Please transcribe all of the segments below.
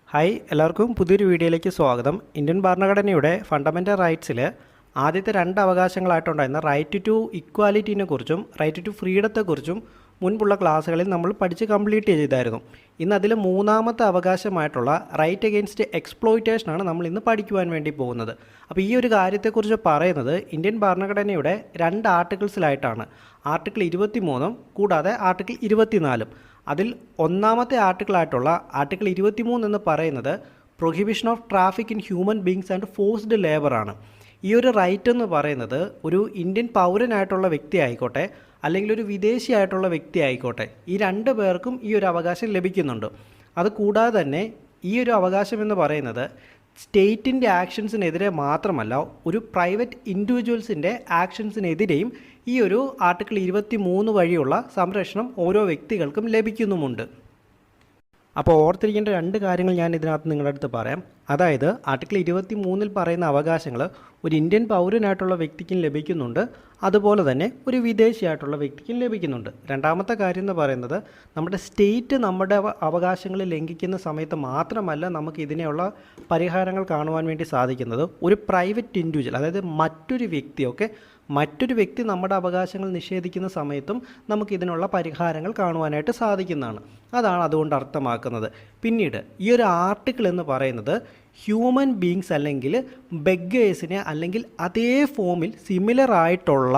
Hi എല്ലാവർക്കും പുതിയൊരു വീഡിയോയിലേക്ക് സ്വാഗതം. ഇന്ത്യൻ ഭരണഘടനയുടെ ഫണ്ടമെൻ്റൽ റൈറ്റ്സിൽ ആദ്യത്തെ രണ്ട് അവകാശങ്ങളായിട്ടുണ്ടായിരുന്ന റൈറ്റ് ടു ഇക്വാലിറ്റിനെ കുറിച്ചും റൈറ്റ് ടു ഫ്രീഡത്തെക്കുറിച്ചും മുൻപുള്ള ക്ലാസ്സുകളിൽ നമ്മൾ പഠിച്ച് കംപ്ലീറ്റ് ചെയ്തായിരുന്നു. ഇന്ന് അതിൽ മൂന്നാമത്തെ അവകാശമായിട്ടുള്ള റൈറ്റ് അഗെയിൻസ്റ്റ് എക്സ്പ്ലോയിറ്റേഷനാണ് നമ്മൾ ഇന്ന് പഠിക്കുവാൻ വേണ്ടി പോകുന്നത്. അപ്പോൾ ഈ ഒരു കാര്യത്തെക്കുറിച്ച് പറയുന്നത് ഇന്ത്യൻ ഭരണഘടനയുടെ രണ്ട് ആർട്ടിക്കിൾസിലായിട്ടാണ്. ആർട്ടിക്കിൾ 23 കൂടാതെ ആർട്ടിക്കിൾ 24. അതിൽ ഒന്നാമത്തെ ആർട്ടിക്കിളായിട്ടുള്ള ആർട്ടിക്കിൾ 23 എന്ന് പറയുന്നത് prohibition of traffic in human beings and forced ലേബറാണ്. ഈ ഒരു റൈറ്റ് എന്ന് പറയുന്നത് ഒരു ഇന്ത്യൻ പൗരനായിട്ടുള്ള വ്യക്തി ആയിക്കോട്ടെ അല്ലെങ്കിൽ ഒരു വിദേശിയായിട്ടുള്ള വ്യക്തി ആയിക്കോട്ടെ, ഈ രണ്ട് പേർക്കും ഈ ഒരു അവകാശം ലഭിക്കുന്നുണ്ട്. അതുകൂടാതെ തന്നെ ഈ ഒരു അവകാശം എന്ന് പറയുന്നത് സ്റ്റേറ്റിൻ്റെ ആക്ഷൻസിനെതിരെ മാത്രമല്ല, ഒരു പ്രൈവറ്റ് ഇൻഡിവിജ്വൽസിൻ്റെ ആക്ഷൻസിനെതിരെയും ഈ ഒരു ആർട്ടിക്കിൾ 23 വഴിയുള്ള സംരക്ഷണം ഓരോ വ്യക്തികൾക്കും ലഭിക്കുന്നുമുണ്ട്. അപ്പോൾ ഓർത്തിരിക്കേണ്ട രണ്ട് കാര്യങ്ങൾ ഞാൻ ഇതിനകത്ത് നിങ്ങളുടെ അടുത്ത് പറയാം. അതായത് ആർട്ടിക്കിൾ 23 പറയുന്ന അവകാശങ്ങൾ ഒരു ഇന്ത്യൻ പൗരനായിട്ടുള്ള വ്യക്തിക്കും ലഭിക്കുന്നുണ്ട്, അതുപോലെ തന്നെ ഒരു വിദേശിയായിട്ടുള്ള വ്യക്തിക്കും ലഭിക്കുന്നുണ്ട്. രണ്ടാമത്തെ കാര്യം എന്ന് പറയുന്നത് നമ്മുടെ സ്റ്റേറ്റ് നമ്മുടെ അവകാശങ്ങൾ ലംഘിക്കുന്ന സമയത്ത് മാത്രമല്ല നമുക്ക് ഇതിനെയുള്ള പരിഹാരങ്ങൾ കാണുവാൻ വേണ്ടി സാധിക്കുന്നത്. ഒരു പ്രൈവറ്റ് ഇൻഡിവിജ്വൽ, അതായത് മറ്റൊരു വ്യക്തി നമ്മുടെ അവകാശങ്ങൾ നിഷേധിക്കുന്ന സമയത്തും നമുക്കിതിനുള്ള പരിഹാരങ്ങൾ കാണുവാനായിട്ട് സാധിക്കുന്നതാണ്. അതാണ് അതുകൊണ്ട് അർത്ഥമാക്കുന്നത്. പിന്നീട് ഈ ഒരു ആർട്ടിക്കിൾ എന്ന് പറയുന്നത് ഹ്യൂമൻ ബീങ്സ് അല്ലെങ്കിൽ ബെഗേഴ്സിനെ അല്ലെങ്കിൽ അതേ ഫോമിൽ സിമിലർ ആയിട്ടുള്ള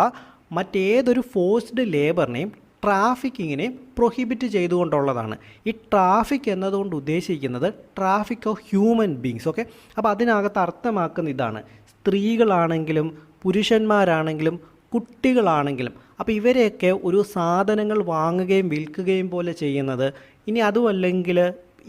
മറ്റേതൊരു ഫോഴ്സ്ഡ് ലേബറിനെയും ട്രാഫിക്കിങ്ങിനെയും പ്രൊഹിബിറ്റ് ചെയ്തുകൊണ്ടുള്ളതാണ്. ഈ ട്രാഫിക് എന്നതുകൊണ്ട് ഉദ്ദേശിക്കുന്നത് traffic of human beings. Okay, അപ്പോൾ അതിനകത്ത് അർത്ഥമാക്കുന്ന ഇതാണ്. സ്ത്രീകളാണെങ്കിലും പുരുഷന്മാരാണെങ്കിലും കുട്ടികളാണെങ്കിലും, അപ്പോൾ ഇവരെയൊക്കെ ഒരു സാധനങ്ങൾ വാങ്ങുകയും വിൽക്കുകയും പോലെ ചെയ്യുന്നത്, ഇനി അതുമല്ലെങ്കിൽ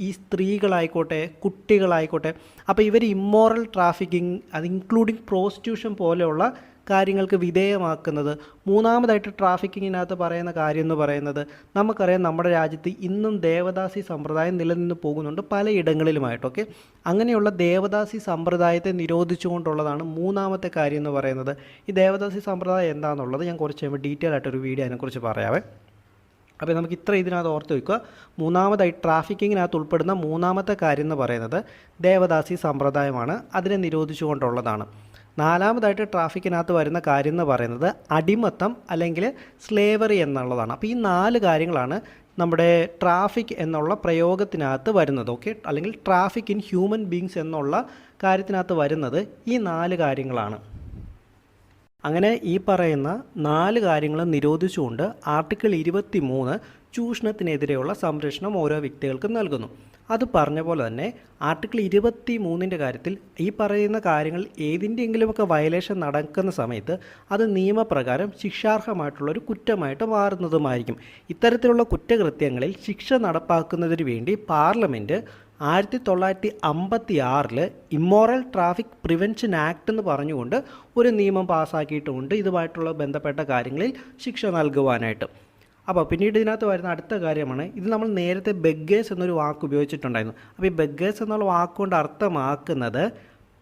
ഈ സ്ത്രീകളായിക്കോട്ടെ കുട്ടികളായിക്കോട്ടെ, അപ്പോൾ ഇവർ ഇമ്മോറൽ ട്രാഫിക്കിംഗ്, അത് ഇൻക്ലൂഡിങ് പ്രോസ്റ്റിറ്റ്യൂഷൻ പോലെയുള്ള കാര്യങ്ങൾക്ക് വിധേയമാക്കുന്നത്. മൂന്നാമതായിട്ട് ട്രാഫിക്കിങ്ങിനകത്ത് പറയുന്ന കാര്യം എന്ന് പറയുന്നത്, നമുക്കറിയാം നമ്മുടെ രാജ്യത്ത് ഇന്നും ദേവദാസി സമ്പ്രദായം നിലനിന്ന് പോകുന്നുണ്ട് പലയിടങ്ങളിലുമായിട്ടൊക്കെ. അങ്ങനെയുള്ള ദേവദാസി സമ്പ്രദായത്തെ നിരോധിച്ചുകൊണ്ടുള്ളതാണ് മൂന്നാമത്തെ കാര്യം എന്ന് പറയുന്നത്. ഈ ദേവദാസി സമ്പ്രദായം എന്താണെന്നുള്ളത് ഞാൻ കുറച്ച് കഴിയുമ്പോൾ ഡീറ്റെയിൽ ആയിട്ടൊരു വീഡിയോ അതിനെക്കുറിച്ച് പറയാവേ. അപ്പോൾ നമുക്ക് ഇത്ര ഇതിനകത്ത് ഓർത്ത് വയ്ക്കുക. മൂന്നാമതായി ട്രാഫിക്കിങ്ങിനകത്ത് ഉൾപ്പെടുന്ന മൂന്നാമത്തെ കാര്യം എന്ന് പറയുന്നത് ദേവദാസി സമ്പ്രദായമാണ്, അതിനെ നിരോധിച്ചുകൊണ്ടുള്ളതാണ്. നാലാമതായിട്ട് ട്രാഫിക്കിനകത്ത് വരുന്ന കാര്യം എന്ന് പറയുന്നത് അടിമത്തം അല്ലെങ്കിൽ സ്ലേവറി എന്നുള്ളതാണ്. അപ്പോൾ ഈ 4 കാര്യങ്ങളാണ് നമ്മുടെ ട്രാഫിക് എന്നുള്ള പ്രയോഗത്തിനകത്ത് വരുന്നത്. ഓക്കെ, അല്ലെങ്കിൽ ട്രാഫിക് ഇൻ ഹ്യൂമൻ ബീങ്സ് എന്നുള്ള കാര്യത്തിനകത്ത് വരുന്നത് ഈ 4 കാര്യങ്ങളാണ്. അങ്ങനെ ഈ പറയുന്ന 4 കാര്യങ്ങളും നിരോധിച്ചുകൊണ്ട് ആർട്ടിക്കിൾ 23 ചൂഷണത്തിനെതിരെയുള്ള സംരക്ഷണം ഓരോ വ്യക്തികൾക്കും നൽകുന്നു. അത് പറഞ്ഞ പോലെ തന്നെ ആർട്ടിക്കിൾ 23 കാര്യത്തിൽ ഈ പറയുന്ന കാര്യങ്ങൾ ഏതിൻ്റെയെങ്കിലുമൊക്കെ വയലേഷൻ നടക്കുന്ന സമയത്ത് അത് നിയമപ്രകാരം ശിക്ഷാർഹമായിട്ടുള്ളൊരു കുറ്റമായിട്ട് മാറുന്നതുമായിരിക്കും. ഇത്തരത്തിലുള്ള കുറ്റകൃത്യങ്ങളിൽ ശിക്ഷ നടപ്പാക്കുന്നതിന് വേണ്ടി parliament 1956 immoral traffic prevention act എന്ന് പറഞ്ഞുകൊണ്ട് ഒരു നിയമം പാസ്സാക്കിയിട്ടുമുണ്ട് ഇതുമായിട്ടുള്ള ബന്ധപ്പെട്ട കാര്യങ്ങളിൽ ശിക്ഷ നൽകുവാനായിട്ട്. അപ്പോൾ പിന്നീട് ഇതിനകത്ത് വരുന്ന അടുത്ത കാര്യമാണ്, ഇത് നമ്മൾ നേരത്തെ ബെഗേഴ്സ് എന്നൊരു വാക്ക് ഉപയോഗിച്ചിട്ടുണ്ടായിരുന്നു. അപ്പോൾ ഈ ബെഗേഴ്സ് എന്നുള്ള വാക്കുകൊണ്ട് അർത്ഥമാക്കുന്നത്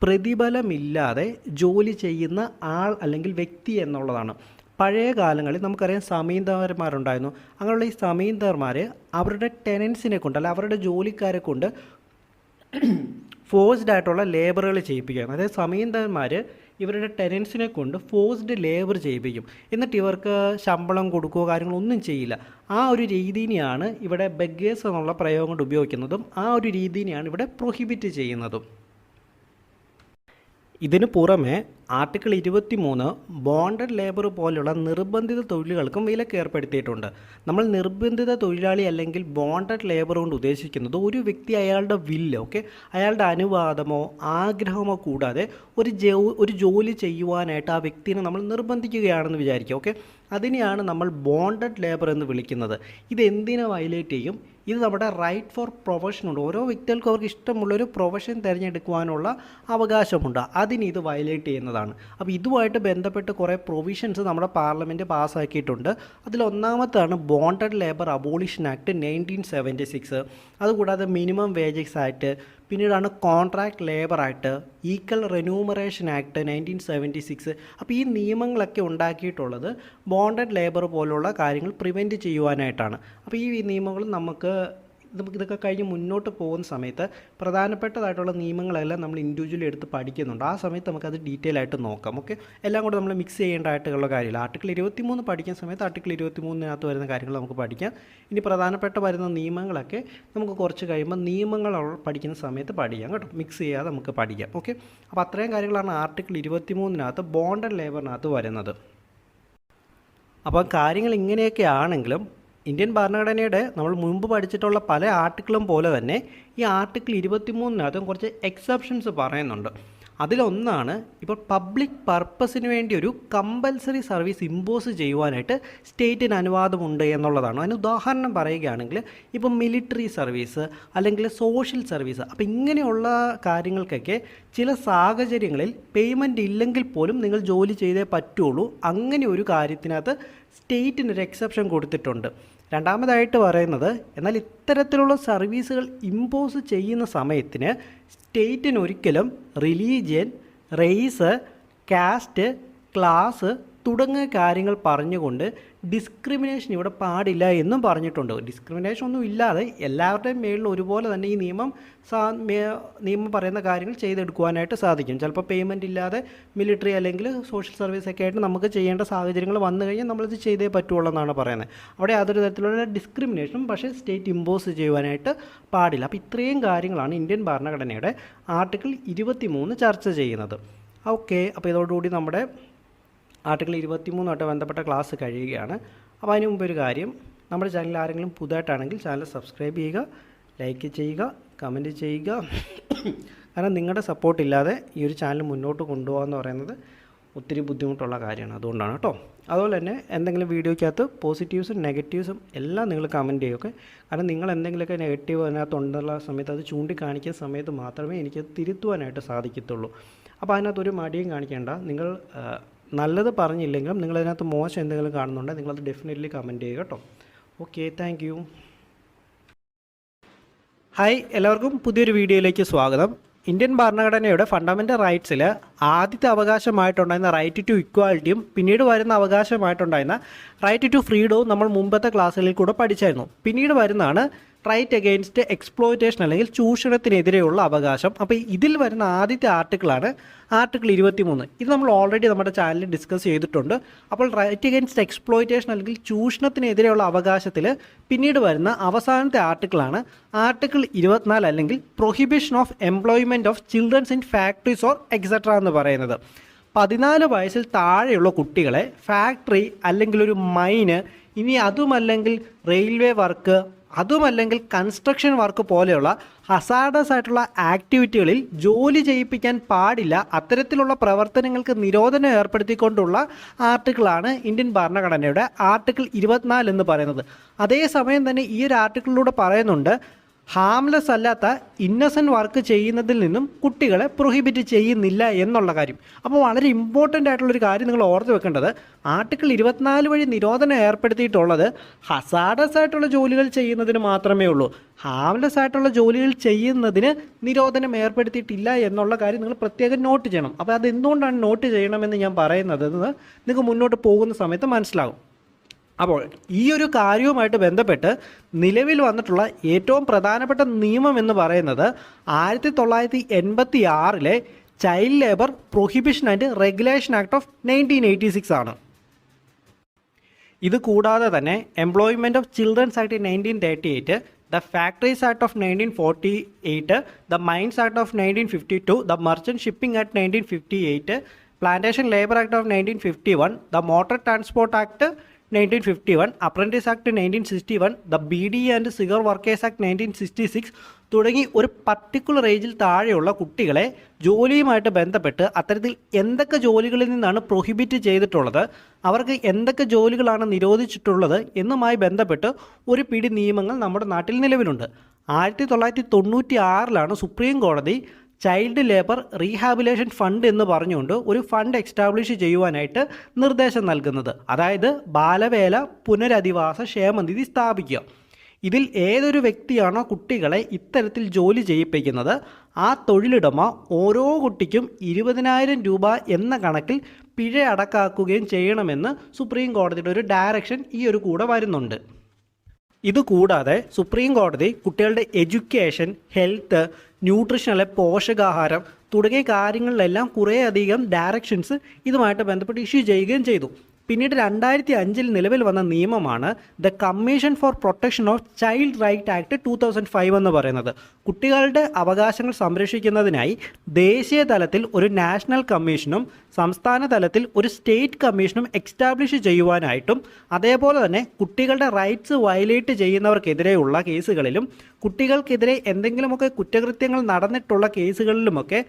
പ്രതിഫലമില്ലാതെ ജോലി ചെയ്യുന്ന ആൾ അല്ലെങ്കിൽ വ്യക്തി എന്നുള്ളതാണ്. പഴയ കാലങ്ങളിൽ നമുക്കറിയാം സമീന്ദാർമാരുണ്ടായിരുന്നു. അങ്ങനെയുള്ള ഈ സമീന്ദാർമാർ അവരുടെ ടെനൻസിനെ കൊണ്ട് അല്ല അവരുടെ ജോലിക്കാരെ കൊണ്ട് ഫോഴ്സ്ഡ് ആയിട്ടുള്ള ലേബറുകൾ ചെയ്യിപ്പിക്കുകയാണ്. അതായത് സമീന്ദാർമാർ ഇവരുടെ ടെനൻസിനെ കൊണ്ട് ഫോഴ്സ്ഡ് ലേബർ ചെയ്യിപ്പിക്കും. എന്നിട്ട് ഇവർക്ക് ശമ്പളം കൊടുക്കുകയോ കാര്യങ്ങളൊന്നും ചെയ്യില്ല. ആ ഒരു രീതിനെയാണ് ഇവിടെ ബെഗേഴ്സ് എന്നുള്ള പ്രയോഗം കൊണ്ട് ഉപയോഗിക്കുന്നതും ആ ഒരു രീതിനെയാണ് ഇവിടെ പ്രൊഹിബിറ്റ് ചെയ്യുന്നതും. ഇതിന് പുറമെ ആർട്ടിക്കിൾ 23 ബോണ്ടഡ് ലേബർ പോലുള്ള നിർബന്ധിത തൊഴിലുകൾക്കും വിലക്ക് ഏർപ്പെടുത്തിയിട്ടുണ്ട്. നമ്മൾ നിർബന്ധിത തൊഴിലാളി അല്ലെങ്കിൽ ബോണ്ടഡ് ലേബർ കൊണ്ട് ഉദ്ദേശിക്കുന്നത് ഒരു വ്യക്തി അയാളുടെ വില്ല്, ഓക്കെ, അയാളുടെ അനുവാദമോ ആഗ്രഹമോ കൂടാതെ ഒരു ജോലി ചെയ്യുവാനായിട്ട് ആ വ്യക്തിനെ നമ്മൾ നിർബന്ധിക്കുകയാണെന്ന് വിചാരിക്കുക. ഓക്കെ, അതിനെയാണ് നമ്മൾ ബോണ്ടഡ് ലേബർ എന്ന് വിളിക്കുന്നത്. ഇത് എന്തിനെ വയലേറ്റ് ചെയ്യും? ഇത് നമ്മുടെ റൈറ്റ് ഫോർ പ്രൊഫഷനുണ്ട്. ഓരോ വ്യക്തികൾക്കും അവർക്ക് ഇഷ്ടമുള്ളൊരു പ്രൊഫഷൻ തിരഞ്ഞെടുക്കുവാനുള്ള അവകാശമുണ്ട്. അതിന് ഇത് വയലേറ്റ് ചെയ്യുന്നതാണ്. അപ്പോൾ ഇതുമായിട്ട് ബന്ധപ്പെട്ട് കുറേ പ്രൊവിഷൻസ് നമ്മുടെ പാർലമെൻറ്റ് പാസ്സാക്കിയിട്ടുണ്ട്. അതിലൊന്നാമത്താണ് ബോണ്ടഡ് ലേബർ അബോളിഷൻ ആക്ട് 1976. അതുകൂടാതെ മിനിമം വേജസ് ആക്ട്, പിന്നീടാണ് contract labour act, equal remuneration act 1976. അപ്പോൾ ഈ നിയമങ്ങളൊക്കെ ഉണ്ടാക്കിയിട്ടുള്ളത് ബോണ്ടഡ് ലേബർ പോലുള്ള കാര്യങ്ങൾ പ്രിവെൻറ്റ് ചെയ്യുവാനായിട്ടാണ്. അപ്പോൾ ഈ നിയമങ്ങൾ നമുക്ക് നമുക്കിതൊക്കെ കഴിഞ്ഞ് മുന്നോട്ട് പോകുന്ന സമയത്ത് പ്രധാനപ്പെട്ടതായിട്ടുള്ള നിയമങ്ങളെല്ലാം നമ്മൾ ഇൻഡിവിജ്വലി എടുത്ത് പഠിക്കുന്നുണ്ട്. ആ സമയത്ത് നമുക്കത് ഡീറ്റെയിൽ ആയിട്ട് നോക്കാം. ഓക്കെ, എല്ലാം കൂടെ നമ്മൾ മിക്സ് ചെയ്യേണ്ടതായിട്ടുള്ള കാര്യമില്ല. ആർട്ടിക്കിൾ 23 പഠിക്കുന്ന സമയത്ത് ആർട്ടിക്കിൾ 23 വരുന്ന കാര്യങ്ങൾ നമുക്ക് പഠിക്കാം. ഇനി പ്രധാനപ്പെട്ട വരുന്ന നിയമങ്ങളൊക്കെ നമുക്ക് കുറച്ച് കഴിയുമ്പോൾ നിയമങ്ങൾ പഠിക്കുന്ന സമയത്ത് പഠിക്കാം കേട്ടോ. മിക്സ് ചെയ്യാതെ നമുക്ക് പഠിക്കാം. ഓക്കെ, അപ്പോൾ അത്രയും കാര്യങ്ങളാണ് ആർട്ടിക്കിൾ 23 ബോണ്ട് ആൻഡ് ലേബറിനകത്ത് വരുന്നത്. അപ്പോൾ കാര്യങ്ങൾ ഇങ്ങനെയൊക്കെ ആണെങ്കിലും ഇന്ത്യൻ ഭരണഘടനയുടെ നമ്മൾ മുമ്പ് പഠിച്ചിട്ടുള്ള പല ആർട്ടിക്കിളും പോലെ തന്നെ ഈ ആർട്ടിക്കിൾ 23 കുറച്ച് എക്സെപ്ഷൻസ് പറയുന്നുണ്ട്. അതിലൊന്നാണ് ഇപ്പോൾ പബ്ലിക് പർപ്പസിന് വേണ്ടി ഒരു കമ്പൽസറി സർവീസ് ഇമ്പോസ് ചെയ്യുവാനായിട്ട് സ്റ്റേറ്റിന് അനുവാദമുണ്ട് എന്നുള്ളതാണ്. അതിന് ഉദാഹരണം പറയുകയാണെങ്കിൽ ഇപ്പോൾ മിലിറ്ററി സർവീസ് അല്ലെങ്കിൽ സോഷ്യൽ സർവീസ്, അപ്പോൾ ഇങ്ങനെയുള്ള കാര്യങ്ങൾക്കൊക്കെ ചില സാഹചര്യങ്ങളിൽ പേയ്മെൻറ്റ് ഇല്ലെങ്കിൽ പോലും നിങ്ങൾ ജോലി ചെയ്തേ പറ്റുള്ളൂ. അങ്ങനെ ഒരു കാര്യത്തിനകത്ത് സ്റ്റേറ്റിനൊരു എക്സെപ്ഷൻ കൊടുത്തിട്ടുണ്ട്. രണ്ടാമതായിട്ട് പറയുന്നത്, എന്നാൽ ഇത്തരത്തിലുള്ള സർവീസുകൾ ഇമ്പോസ് ചെയ്യുന്ന സമയത്തിന് സ്റ്റേറ്റിന് ഒരിക്കലും റിലീജിയൻ, റേസ്, കാസ്റ്റ്, ക്ലാസ് തുടങ്ങിയ കാര്യങ്ങൾ പറഞ്ഞുകൊണ്ട് ഡിസ്ക്രിമിനേഷൻ ഇവിടെ പാടില്ല എന്നും പറഞ്ഞിട്ടുണ്ട്. ഡിസ്ക്രിമിനേഷൻ ഒന്നും ഇല്ലാതെ എല്ലാവരുടെയും മേളിൽ ഒരുപോലെ തന്നെ ഈ നിയമം പറയുന്ന കാര്യങ്ങൾ ചെയ്തെടുക്കുവാനായിട്ട് സാധിക്കും. ചിലപ്പോൾ പേയ്മെൻറ്റ് ഇല്ലാതെ മിലിറ്ററി അല്ലെങ്കിൽ സോഷ്യൽ സർവീസ് ഒക്കെ ആയിട്ട് നമുക്ക് ചെയ്യേണ്ട സാഹചര്യങ്ങൾ വന്നു കഴിഞ്ഞാൽ നമ്മളിത് ചെയ്തേ പറ്റുള്ളൂ എന്നാണ് പറയുന്നത്. അവിടെ യാതൊരു തരത്തിലുള്ള ഡിസ്ക്രിമിനേഷനും പക്ഷേ സ്റ്റേറ്റ് ഇമ്പോസ് ചെയ്യുവാനായിട്ട് പാടില്ല. അപ്പോൾ ഇത്രയും കാര്യങ്ങളാണ് ഇന്ത്യൻ ഭരണഘടനയുടെ ആർട്ടിക്കിൾ 23 ചർച്ച ചെയ്യുന്നത്. ഓക്കെ, അപ്പോൾ ഇതോടുകൂടി നമ്മുടെ ആർട്ടിക്കിൾ 23 ബന്ധപ്പെട്ട ക്ലാസ് കഴിയുകയാണ്. അപ്പോൾ അതിന് മുമ്പ് ഒരു കാര്യം, നമ്മുടെ ചാനൽ ആരെങ്കിലും പുതുതായിട്ടാണെങ്കിൽ ചാനൽ സബ്സ്ക്രൈബ് ചെയ്യുക, ലൈക്ക് ചെയ്യുക, കമൻറ്റ് ചെയ്യുക. കാരണം നിങ്ങളുടെ സപ്പോർട്ടില്ലാതെ ഈ ഒരു ചാനൽ മുന്നോട്ട് കൊണ്ടുപോകുക എന്ന് പറയുന്നത് ഒത്തിരി ബുദ്ധിമുട്ടുള്ള കാര്യമാണ്. അതുകൊണ്ടാണ് കേട്ടോ. അതുപോലെ തന്നെ എന്തെങ്കിലും വീഡിയോയ്ക്കകത്ത് പോസിറ്റീവ്സും നെഗറ്റീവ്സും എല്ലാം നിങ്ങൾ കമൻറ്റ് ചെയ്യുക. കാരണം നിങ്ങൾ എന്തെങ്കിലുമൊക്കെ നെഗറ്റീവ് അതിനകത്തുള്ള സമയത്ത് അത് ചൂണ്ടിക്കാണിക്കുന്ന സമയത്ത് മാത്രമേ എനിക്ക് തിരുത്തുവാനായിട്ട് സാധിക്കത്തുള്ളൂ. അപ്പോൾ അതിനകത്തൊരു മടിയും കാണിക്കേണ്ട. നിങ്ങൾ നല്ലത് പറഞ്ഞില്ലെങ്കിലും നിങ്ങളതിനകത്ത് മോശം എന്തെങ്കിലും കാണുന്നുണ്ടെങ്കിൽ നിങ്ങളത് ഡെഫിനറ്റ്ലി കമൻറ്റ് ചെയ്യുക കേട്ടോ. Okay, thank you. ഹായ്, എല്ലാവർക്കും പുതിയൊരു വീഡിയോയിലേക്ക് സ്വാഗതം. ഇന്ത്യൻ ഭരണഘടനയുടെ ഫണ്ടമെൻ്റൽ റൈറ്റ്സിൽ ആദ്യത്തെ അവകാശമായിട്ടുണ്ടായിരുന്ന റൈറ്റ് ടു ഇക്വാലിറ്റിയും പിന്നീട് വരുന്ന അവകാശമായിട്ടുണ്ടായിരുന്ന റൈറ്റ് ടു ഫ്രീഡവും നമ്മൾ മുമ്പത്തെ ക്ലാസ്സുകളിൽ കൂടെ പഠിച്ചായിരുന്നു. പിന്നീട് വരുന്നതാണ് റൈറ്റ് അഗെയിൻസ്റ്റ് എക്സ്പ്ലോയിറ്റേഷൻ അല്ലെങ്കിൽ ചൂഷണത്തിനെതിരെയുള്ള അവകാശം. അപ്പോൾ ഇതിൽ വരുന്ന ആദ്യത്തെ ആർട്ടിക്കിളാണ് ആർട്ടിക്കിൾ 23. ഇത് നമ്മൾ ഓൾറെഡി നമ്മുടെ ചാനലിൽ ഡിസ്കസ് ചെയ്തിട്ടുണ്ട്. അപ്പോൾ റൈറ്റ് അഗെയിൻസ്റ്റ് എക്സ്പ്ലോയിറ്റേഷൻ അല്ലെങ്കിൽ ചൂഷണത്തിനെതിരെയുള്ള അവകാശത്തിൽ പിന്നീട് വരുന്ന അവസാനത്തെ ആർട്ടിക്കിളാണ് ആർട്ടിക്കിൾ 24 അല്ലെങ്കിൽ prohibition of employment of childrens in factories or etcetera എന്ന് പറയുന്നത്. 14 വയസ്സിൽ താഴെയുള്ള കുട്ടികളെ ഫാക്ടറി അല്ലെങ്കിൽ ഒരു മൈന്, ഇനി അതുമല്ലെങ്കിൽ റെയിൽവേ വർക്ക്, അതുമല്ലെങ്കിൽ കൺസ്ട്രക്ഷൻ വർക്ക് പോലെയുള്ള ഹസാർഡസ് ആയിട്ടുള്ള ആക്ടിവിറ്റികളിൽ ജോലി ചെയ്യിപ്പിക്കാൻ പാടില്ല. അത്തരത്തിലുള്ള പ്രവർത്തനങ്ങൾക്ക് നിരോധനം ഏർപ്പെടുത്തിക്കൊണ്ടുള്ള ആർട്ടിക്കിളാണ് ഇന്ത്യൻ ഭരണഘടനയുടെ ആർട്ടിക്കിൾ 24 എന്ന് പറയുന്നത്. അതേസമയം തന്നെ ഈ ഒരു ആർട്ടിക്കിളിലൂടെ പറയുന്നുണ്ട് ഹാംലെസ് അല്ലാത്ത ഇന്നസെൻറ്റ് വർക്ക് ചെയ്യുന്നതിൽ നിന്നും കുട്ടികളെ പ്രൊഹിബിറ്റ് ചെയ്യുന്നില്ല എന്നുള്ള കാര്യം. അപ്പോൾ വളരെ ഇമ്പോർട്ടൻ്റ് ആയിട്ടുള്ളൊരു കാര്യം നിങ്ങൾ ഓർത്ത് വെക്കേണ്ടത്, ആർട്ടിക്കിൾ 24 വഴി നിരോധനം ഏർപ്പെടുത്തിയിട്ടുള്ളത് ഹസാർഡസ് ആയിട്ടുള്ള ജോലികൾ ചെയ്യുന്നതിന് മാത്രമേ ഉള്ളൂ. ഹാംലെസ് ആയിട്ടുള്ള ജോലികൾ ചെയ്യുന്നതിന് നിരോധനം ഏർപ്പെടുത്തിയിട്ടില്ല എന്നുള്ള കാര്യം നിങ്ങൾ പ്രത്യേകം നോട്ട് ചെയ്യണം. അപ്പോൾ അതെന്തുകൊണ്ടാണ് നോട്ട് ചെയ്യണമെന്ന് ഞാൻ പറയുന്നത് നിങ്ങൾക്ക് മുന്നോട്ട് പോകുന്ന സമയത്ത് മനസ്സിലാകും. അപ്പോൾ ഈ ഒരു കാര്യവുമായിട്ട് ബന്ധപ്പെട്ട് നിലവിൽ വന്നിട്ടുള്ള ഏറ്റവും പ്രധാനപ്പെട്ട നിയമം എന്ന് പറയുന്നത് 1986 child labour prohibition and regulation act of 1986 ആണ്. ഇത് കൂടാതെ തന്നെ employment of children's act 1938, the factories act of 1948, the mines act of 1952, the merchant shipping act 1958, plantation labour act of 1951, the motor transport act 1951, apprentice act 1961, the BD and cigar workers act 1966 തുടങ്ങി ഒരു particular ഏജിൽ താഴെയുള്ള കുട്ടികളെ ജോലിയുമായിട്ട് ബന്ധപ്പെട്ട് അത്തരത്തിൽ എന്തൊക്കെ ജോലികളിൽ നിന്നാണ് പ്രൊഹിബിറ്റ് ചെയ്തിട്ടുള്ളത്, അവർക്ക് എന്തൊക്കെ ജോലികളാണ് നിരോധിച്ചിട്ടുള്ളത് എന്നുമായി ബന്ധപ്പെട്ട് ഒരു പിടി നിയമങ്ങൾ നമ്മുടെ നാട്ടിൽ നിലവിലുണ്ട്. 1996 സുപ്രീം കോടതി ചൈൽഡ് ലേബർ റീഹാബിലേഷൻ ഫണ്ട് എന്ന് പറഞ്ഞുകൊണ്ട് ഒരു ഫണ്ട് എസ്റ്റാബ്ലിഷ് ചെയ്യുവാനായിട്ട് നിർദ്ദേശം നൽകുന്നത്. അതായത് ബാലവേല പുനരധിവാസ ക്ഷേമനിധി സ്ഥാപിക്കുക. ഇതിൽ ഏതൊരു വ്യക്തിയാണോ കുട്ടികളെ ഇത്തരത്തിൽ ജോലി ചെയ്യിപ്പിക്കുന്നത് ആ തൊഴിലുടമ ഓരോ കുട്ടിക്കും 20,000 രൂപ എന്ന കണക്കിൽ പിഴ അടക്കാക്കുകയും ചെയ്യണമെന്ന് സുപ്രീം കോടതിയുടെ ഒരു ഡയറക്ഷൻ ഈ ഒരു കൂടെ വരുന്നുണ്ട്. ഇതുകൂടാതെ സുപ്രീം കോടതി കുട്ടികളുടെ എഡ്യൂക്കേഷൻ, ഹെൽത്ത്, ന്യൂട്രീഷൻ അല്ലെ പോഷകാഹാരം തുടങ്ങിയ കാര്യങ്ങളിലെല്ലാം കുറേയധികം ഡയറക്ഷൻസ് ഇതുമായിട്ട് ബന്ധപ്പെട്ട് ഇഷ്യൂ ചെയ്യുകയും ചെയ്തു. പിന്നീട് 2005 നിലവിൽ വന്ന നിയമമാണ് the commission for protection of child right act 2005 എന്ന് പറയുന്നത്. കുട്ടികളുടെ അവകാശങ്ങൾ സംരക്ഷിക്കുന്നതിനായി ദേശീയ തലത്തിൽ ഒരു നാഷണൽ കമ്മീഷനും സംസ്ഥാന തലത്തിൽ ഒരു സ്റ്റേറ്റ് കമ്മീഷനും എക്സ്റ്റാബ്ലിഷ് ചെയ്യുവാനായിട്ടും അതേപോലെ തന്നെ കുട്ടികളുടെ റൈറ്റ്സ് വയലേറ്റ് ചെയ്യുന്നവർക്കെതിരെയുള്ള കേസുകളിലും കുട്ടികൾക്കെതിരെ എന്തെങ്കിലുമൊക്കെ കുറ്റകൃത്യങ്ങൾ നടന്നിട്ടുള്ള കേസുകളിലുമൊക്കെ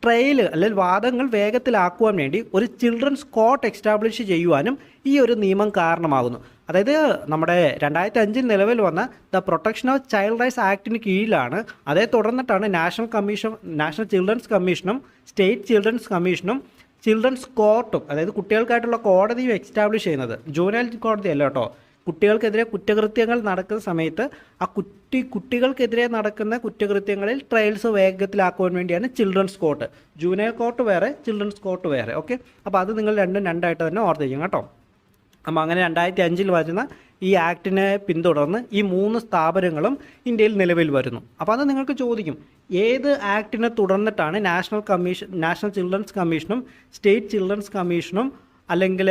ട്രയൽ അല്ലെങ്കിൽ വാദങ്ങൾ വേഗത്തിലാക്കുവാൻ വേണ്ടി ഒരു ചിൽഡ്രൻസ് കോർട്ട് എക്സ്റ്റാബ്ലിഷ് ചെയ്യുവാനും ഈ ഒരു നിയമം കാരണമാകുന്നു. അതായത് നമ്മുടെ 2005 നിലവിൽ വന്ന the protection of child rights ആക്ടിന് കീഴിലാണ് അതേ തുടർന്നിട്ടാണ് നാഷണൽ ചിൽഡ്രൻസ് കമ്മീഷനും സ്റ്റേറ്റ് ചിൽഡ്രൻസ് കമ്മീഷനും ചിൽഡ്രൻസ് കോർട്ടും അതായത് കുട്ടികൾക്കായിട്ടുള്ള കോടതിയും എക്സ്റ്റാബ്ലിഷ് ചെയ്യുന്നത്. ജുവനൈൽ കോടതി അല്ല കേട്ടോ. കുട്ടികൾക്കെതിരെ കുറ്റകൃത്യങ്ങൾ നടക്കുന്ന സമയത്ത് ആ കുട്ടികൾക്കെതിരെ നടക്കുന്ന കുറ്റകൃത്യങ്ങളിൽ ട്രയൽസ് വേഗത്തിലാക്കുവാൻ വേണ്ടിയാണ് ചിൽഡ്രൻസ് കോർട്ട്. ജൂനിയർ കോർട്ട് വേറെ, ചിൽഡ്രൻസ് കോർട്ട് വേറെ. ഓക്കെ, അപ്പോൾ അത് നിങ്ങൾ രണ്ടായിട്ട് തന്നെ ഓർത്തിരിക്കും കേട്ടോ. അപ്പോൾ അങ്ങനെ 2005 വരുന്ന ഈ ആക്ടിനെ പിന്തുടർന്ന് ഈ 3 സ്ഥാപനങ്ങളും ഇന്ത്യയിൽ നിലവിൽ വരുന്നു. അപ്പോൾ അത് നിങ്ങൾക്ക് ചോദിക്കും, ഏത് ആക്ടിനെ തുടർന്നിട്ടാണ് നാഷണൽ ചിൽഡ്രൻസ് കമ്മീഷനും സ്റ്റേറ്റ് ചിൽഡ്രൻസ് കമ്മീഷനും അല്ലെങ്കിൽ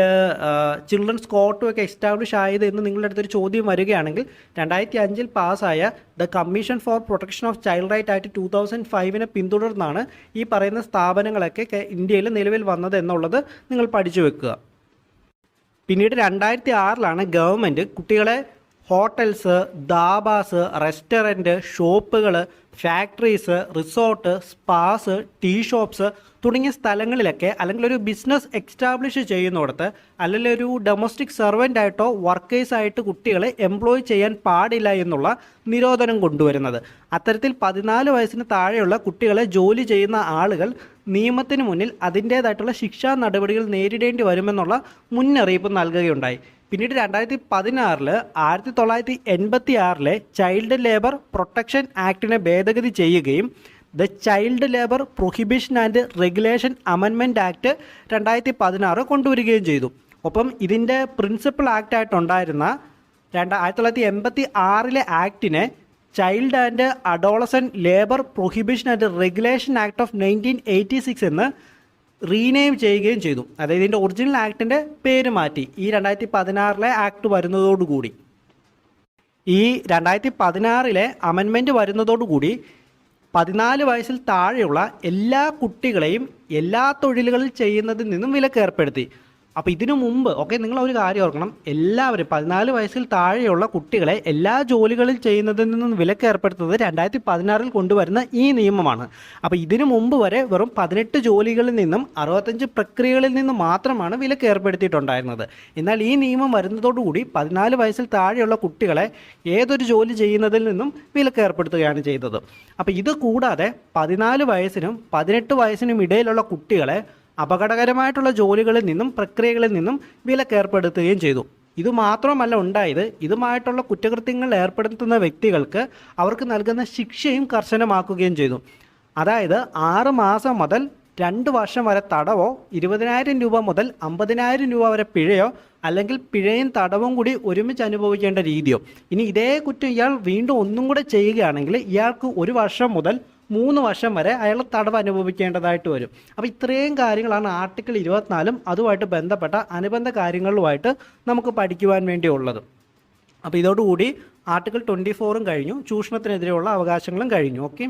ചിൽഡ്രൻസ് കോർട്ടും ഒക്കെ എസ്റ്റാബ്ലിഷ് ആയത് എന്ന് നിങ്ങളുടെ അടുത്തൊരു ചോദ്യം വരികയാണെങ്കിൽ 2005 പാസ്സായ the commission for protection of child right act 2005 പിന്തുടർന്നാണ് ഈ പറയുന്ന സ്ഥാപനങ്ങളൊക്കെ ഇന്ത്യയിൽ നിലവിൽ വന്നത് എന്നുള്ളത് നിങ്ങൾ പഠിച്ചു വെക്കുക. പിന്നീട് 2006 ഗവൺമെൻറ് കുട്ടികളെ ഹോട്ടൽസ്, ധാബാസ്, റെസ്റ്റോറൻറ്റ്, ഷോപ്പുകൾ, factories, resort, spas, tea shops തുടങ്ങിയ സ്ഥലങ്ങളിലൊക്കെ അല്ലെങ്കിൽ ഒരു ബിസിനസ് എക്സ്റ്റാബ്ലിഷ് ചെയ്യുന്നിടത്ത് അല്ലെങ്കിൽ ഒരു ഡൊമസ്റ്റിക് സെർവൻ്റ് ആയിട്ടോ വർക്കേഴ്സായിട്ട് കുട്ടികളെ എംപ്ലോയ് ചെയ്യാൻ പാടില്ല എന്നുള്ള നിരോധനം കൊണ്ടുവരുന്നത്. അത്തരത്തിൽ 14 വയസ്സിന് താഴെയുള്ള കുട്ടികളെ ജോലി ചെയ്യുന്ന ആളുകൾ നിയമത്തിന് മുന്നിൽ അതിൻ്റേതായിട്ടുള്ള ശിക്ഷാ നടപടികൾ നേരിടേണ്ടി വരുമെന്നുള്ള മുന്നറിയിപ്പ് നൽകുകയുണ്ടായി. പിന്നീട് 2016 1986 ചൈൽഡ് ലേബർ പ്രൊട്ടക്ഷൻ ആക്ടിനെ ഭേദഗതി ചെയ്യുകയും the child labour prohibition and regulation amendment act 2016 കൊണ്ടുവരികയും ചെയ്തു. ഒപ്പം ഇതിൻ്റെ പ്രിൻസിപ്പൽ ആക്റ്റായിട്ടുണ്ടായിരുന്ന 1986 ആക്ടിനെ child and adolescent labour prohibition and regulation act of 1986 എന്ന് റീനെയിം ചെയ്യുകയും ചെയ്തു. അതായത് ഇതിൻ്റെ ഒറിജിനൽ ആക്ടിൻ്റെ പേര് മാറ്റി ഈ 2016 ആക്ട് വരുന്നതോടുകൂടി. ഈ 2016 അമെൻമെൻറ്റ് വരുന്നതോടുകൂടി 14 വയസ്സിൽ താഴെയുള്ള എല്ലാ കുട്ടികളെയും എല്ലാ തൊഴിലുകളിൽ ചെയ്യുന്നതിൽ നിന്നും വിലക്ക് ഏർപ്പെടുത്തി. അപ്പോൾ ഇതിനു മുമ്പ് നിങ്ങൾ ഒരു കാര്യം ഓർക്കണം, എല്ലാവരും 14 വയസ്സിൽ താഴെയുള്ള കുട്ടികളെ എല്ലാ ജോലികളിൽ ചെയ്യുന്നതിൽ നിന്നും വിലക്ക് ഏർപ്പെടുത്തുന്നത് 2016 കൊണ്ടുവരുന്ന ഈ നിയമമാണ്. അപ്പോൾ ഇതിനു മുമ്പ് വരെ വെറും 18 ജോലികളിൽ നിന്നും 65 പ്രക്രിയകളിൽ നിന്നും മാത്രമാണ് വിലക്ക് ഏർപ്പെടുത്തിയിട്ടുണ്ടായിരുന്നത്. എന്നാൽ ഈ നിയമം വരുന്നതോടുകൂടി 14 വയസ്സിൽ താഴെയുള്ള കുട്ടികളെ ഏതൊരു ജോലി ചെയ്യുന്നതിൽ നിന്നും വിലക്ക് ഏർപ്പെടുത്തുകയാണ് ചെയ്തത്. അപ്പോൾ ഇത് കൂടാതെ 14 വയസ്സിനും 18 വയസ്സിനും ഇടയിലുള്ള കുട്ടികളെ അപകടകരമായിട്ടുള്ള ജോലികളിൽ നിന്നും പ്രക്രിയകളിൽ നിന്നും വിലക്ക് ഏർപ്പെടുത്തുകയും ചെയ്തു. ഇതുമാത്രമല്ല ഉണ്ടായത്, ഇതുമായിട്ടുള്ള കുറ്റകൃത്യങ്ങൾ ഏർപ്പെടുത്തുന്ന വ്യക്തികൾക്ക് അവർക്ക് നൽകുന്ന ശിക്ഷയും കർശനമാക്കുകയും ചെയ്തു. അതായത് 6 മാസം മുതൽ 2 വർഷം വരെ തടവോ 20,000 രൂപ മുതൽ 50,000 രൂപ വരെ പിഴയോ അല്ലെങ്കിൽ പിഴയും തടവും കൂടി ഒരുമിച്ച് അനുഭവിക്കേണ്ട രീതിയോ. ഇനി ഇതേ കുറ്റം ഇയാൾ വീണ്ടും ഒന്നും കൂടെ ചെയ്യുകയാണെങ്കിൽ ഇയാൾക്ക് 1 വർഷം മുതൽ 3 വർഷം വരെ അയാൾ തടവ് അനുഭവിക്കേണ്ടതായിട്ട് വരും. അപ്പോൾ ഇത്രയും കാര്യങ്ങളാണ് ആർട്ടിക്കിൾ 24 അതുമായിട്ട് ബന്ധപ്പെട്ട അനുബന്ധ കാര്യങ്ങളുമായിട്ട് നമുക്ക് പഠിക്കുവാൻ വേണ്ടിയുള്ളത്. അപ്പോൾ ഇതോടുകൂടി ആർട്ടിക്കിൾ 24 കഴിഞ്ഞു, ചൂഷണത്തിനെതിരെയുള്ള അവകാശങ്ങളും കഴിഞ്ഞു. ഓക്കെ,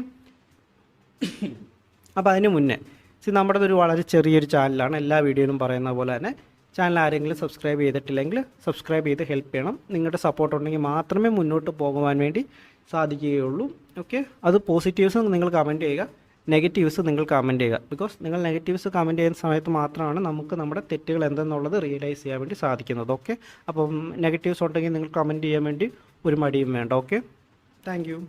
അപ്പോൾ അതിന് മുന്നേ നമ്മുടെ ഒരു വളരെ ചെറിയൊരു ചാനലാണ്, എല്ലാ വീഡിയോയിലും പറയുന്ന പോലെ തന്നെ ചാനൽ ആരെങ്കിലും സബ്സ്ക്രൈബ് ചെയ്തിട്ടില്ലെങ്കിൽ സബ്സ്ക്രൈബ് ചെയ്ത് ഹെൽപ്പ് ചെയ്യണം. നിങ്ങളുടെ സപ്പോർട്ട് ഉണ്ടെങ്കിൽ മാത്രമേ മുന്നോട്ട് പോകുവാൻ വേണ്ടി സാധിക്കുകയുള്ളൂ. ഓക്കെ, അത് പോസിറ്റീവ്സ് നിങ്ങൾ കമൻറ്റ് ചെയ്യുക, നെഗറ്റീവ്സ് നിങ്ങൾ കമൻറ്റ് ചെയ്യുക. ബിക്കോസ് നിങ്ങൾ നെഗറ്റീവ്സ് കമൻറ്റ് ചെയ്യുന്ന സമയത്ത് മാത്രമാണ് നമുക്ക് നമ്മുടെ തെറ്റുകൾ എന്തെന്നുള്ളത് റിയലൈസ് ചെയ്യാൻ വേണ്ടി സാധിക്കുന്നത്. ഓക്കെ, അപ്പം നെഗറ്റീവ്സ് ഉണ്ടെങ്കിൽ നിങ്ങൾ കമൻറ്റ് ചെയ്യാൻ വേണ്ടി ഒരു മടിയും വേണ്ട. Okay, thank you.